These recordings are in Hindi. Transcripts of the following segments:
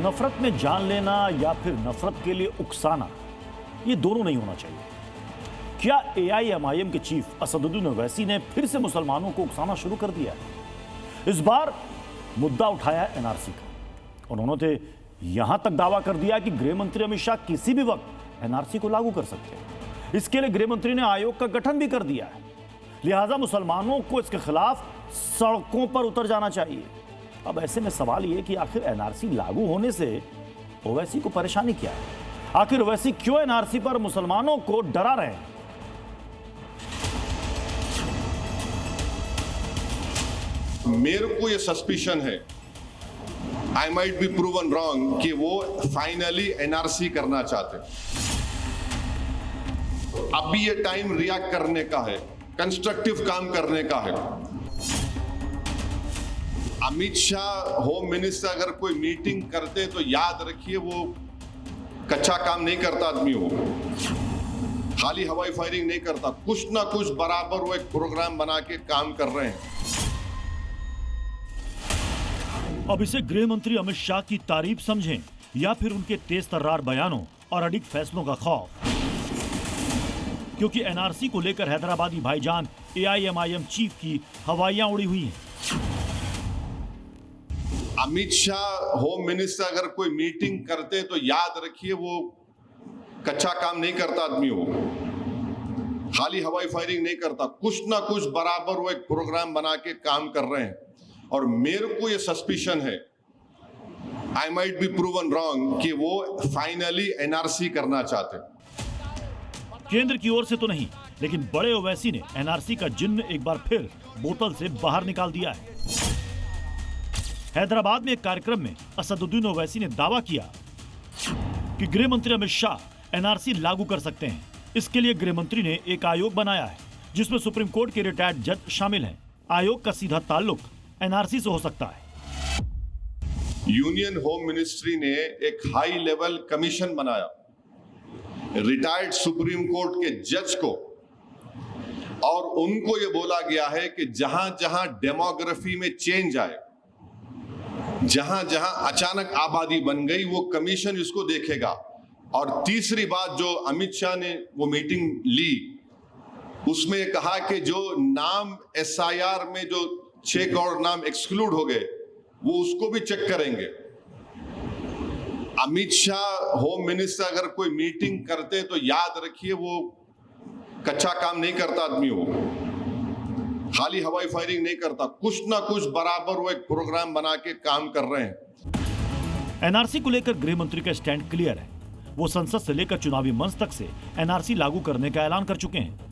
नफरत में जान लेना या फिर नफरत के लिए उकसाना, ये दोनों नहीं होना चाहिए। क्या एआईएमआईएम के चीफ असदुद्दीन ओवैसी ने फिर से मुसलमानों को उकसाना शुरू कर दिया है? इस बार मुद्दा उठाया एनआरसी का। उन्होंने यहां तक दावा कर दिया कि गृह मंत्री अमित शाह किसी भी वक्त एनआरसी को लागू कर सकते हैं। इसके लिए गृह मंत्री ने आयोग का गठन भी कर दिया है। लिहाजा मुसलमानों को इसके खिलाफ सड़कों पर उतर जाना चाहिए। अब ऐसे में सवाल यह कि आखिर एनआरसी लागू होने से ओवैसी को परेशानी क्या है? आखिर ओवैसी क्यों एनआरसी पर मुसलमानों को डरा रहे हैं? मेरे को ये सस्पिशन है, I might be proven wrong, कि वो फाइनली एनआरसी करना चाहते हैं। अभी ये टाइम रिएक्ट करने का है, कंस्ट्रक्टिव काम करने का है। अमित शाह होम मिनिस्टर अगर कोई मीटिंग करते तो याद रखिए वो कच्चा काम नहीं करता आदमी, हो खाली हवाई फायरिंग नहीं करता, कुछ ना कुछ बराबर वो एक प्रोग्राम बना के काम कर रहे हैं। अब इसे गृह मंत्री अमित शाह की तारीफ समझें या फिर उनके तेज तर्रार बयानों और अडिग फैसलों का खौफ, क्योंकि एनआरसी को लेकर हैदराबादी भाईजान एआईएमआईएम चीफ की हवाइयां उड़ी हुई हैं। अमित शाह होम मिनिस्टर अगर कोई मीटिंग करते तो याद रखिए वो कच्चा काम नहीं करता आदमी, हो खाली हवाई फायरिंग नहीं करता, कुछ ना कुछ बराबर वो एक प्रोग्राम बना के काम कर रहे हैं। और मेरे को ये सस्पिशन है, I might be proven wrong, कि वो फाइनली एनआरसी करना चाहते हैं। केंद्र की ओर से तो नहीं, लेकिन बड़े ओवैसी ने एनआरसी का जिन्न एक बार फिर बोतल से बाहर निकाल दिया है। हैदराबाद में एक कार्यक्रम में असदुद्दीन ओवैसी ने दावा किया कि गृह मंत्री अमित शाह एनआरसी लागू कर सकते हैं। इसके लिए गृह मंत्री ने एक आयोग बनाया है जिसमें सुप्रीम कोर्ट के रिटायर्ड जज शामिल हैं। आयोग का सीधा ताल्लुक एनआरसी से हो सकता है। यूनियन होम मिनिस्ट्री ने एक हाई लेवल कमीशन बनाया रिटायर्ड सुप्रीम कोर्ट के जज को, और उनको यह बोला गया है कि जहां जहां डेमोग्राफी में चेंज आए, जहां जहां अचानक आबादी बन गई, वो कमीशन इसको देखेगा। और तीसरी बात जो अमित शाह ने वो मीटिंग ली, उसमें कहा कि जो नाम एसआईआर में जो 6 करोड़ नाम एक्सक्लूड हो गए, वो उसको भी चेक करेंगे। अमित शाह होम मिनिस्टर अगर कोई मीटिंग करते तो याद रखिए वो कच्चा काम नहीं करता आदमी, हो खाली हवाई फायरिंग नहीं करता, कुछ ना कुछ बराबर वो एक प्रोग्राम बना के काम कर रहे हैं। एनआरसी को लेकर गृह मंत्री का स्टैंड क्लियर है। वो संसद से लेकर चुनावी मंच तक से एनआरसी लागू करने का ऐलान कर चुके हैं।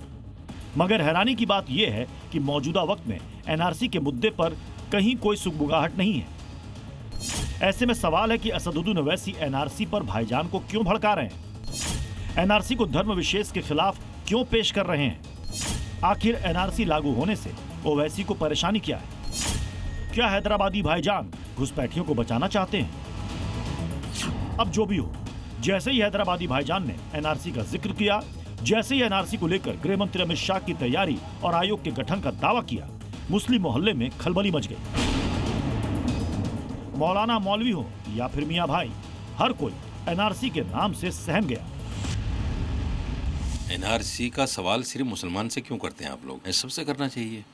मगर हैरानी की बात यह है कि मौजूदा वक्त में एनआरसी के मुद्दे पर कहीं कोई सुगबुगाहट नहीं है। ऐसे में सवाल है कि असदुद्दीन ओवैसी एनआरसी पर भाईजान को क्यों भड़का रहे हैं? एनआरसी को धर्म विशेष के खिलाफ क्यों पेश कर रहे हैं? आखिर एनआरसी लागू होने से ओवैसी को परेशानी क्या है? क्या हैदराबादी भाईजान घुसपैठियों को बचाना चाहते हैं? अब जो भी हो, जैसे ही हैदराबादी भाईजान ने एनआरसी का जिक्र किया, जैसे ही एनआरसी को लेकर गृह मंत्री अमित शाह की तैयारी और आयोग के गठन का दावा किया, मुस्लिम मोहल्ले में खलबली मच गई। मौलाना मौलवी हो या फिर मियां भाई, हर कोई एनआरसी के नाम से सहम गया। एनआरसी का सवाल सिर्फ मुसलमान से क्यों करते हैं आप लोग? सबसे करना चाहिए,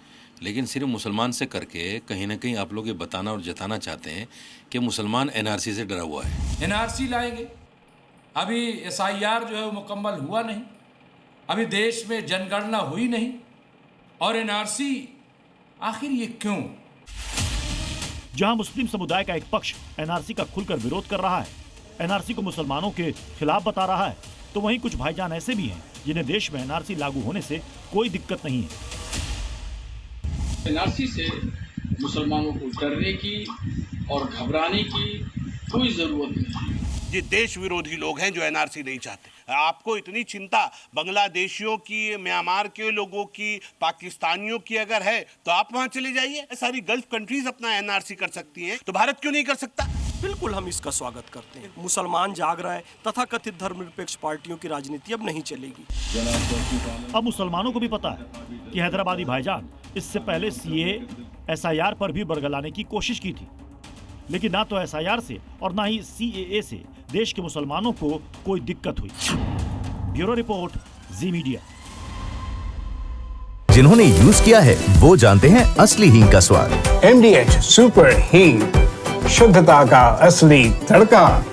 लेकिन सिर्फ मुसलमान से करके कहीं ना कहीं आप लोग ये बताना और जताना चाहते हैं कि मुसलमान एनआरसी से डरा हुआ है। एनआरसी लाएंगे, अभी एसआईआर जो है वो मुकम्मल हुआ नहीं, अभी देश में जनगणना हुई नहीं, और एनआरसी आखिर ये क्यों? जहां मुस्लिम समुदाय का एक पक्ष एनआरसी का खुलकर विरोध कर रहा है, एनआरसी को मुसलमानों के खिलाफ बता रहा है, तो वहीं कुछ भाईजान ऐसे भी हैं जिन्हें देश में एनआरसी लागू होने से कोई दिक्कत नहीं है। एनआरसी से मुसलमानों को डरने की और घबराने की कोई जरूरत नहीं। ये देश विरोधी लोग हैं जो एनआरसी नहीं चाहते। आपको इतनी चिंता बांग्लादेशियों की, म्यांमार के लोगों की, पाकिस्तानियों की अगर है तो आप वहां चले जाइए। सारी गल्फ कंट्रीज अपना एनआरसी कर सकती हैं, तो भारत क्यों नहीं कर सकता? बिल्कुल हम इसका स्वागत करते हैं। मुसलमान जाग रहा है, तथा कथित धर्मनिरपेक्ष पार्टियों की राजनीति अब नहीं चलेगी। अब मुसलमानों को भी पता है कि हैदराबादी भाईजान इससे पहले सीए एसआईआर पर भी बरगलाने की कोशिश की थी। लेकिन ना तो एसआईआर से और ना ही सीएए से देश के मुसलमानों को कोई दिक्कत हुई। ब्यूरो रिपोर्ट, जी मीडिया। जिन्होंने यूज किया है वो जानते हैं असली हींग का स्वाद। MDH सुपर हींग, शुद्धता का असली तड़का।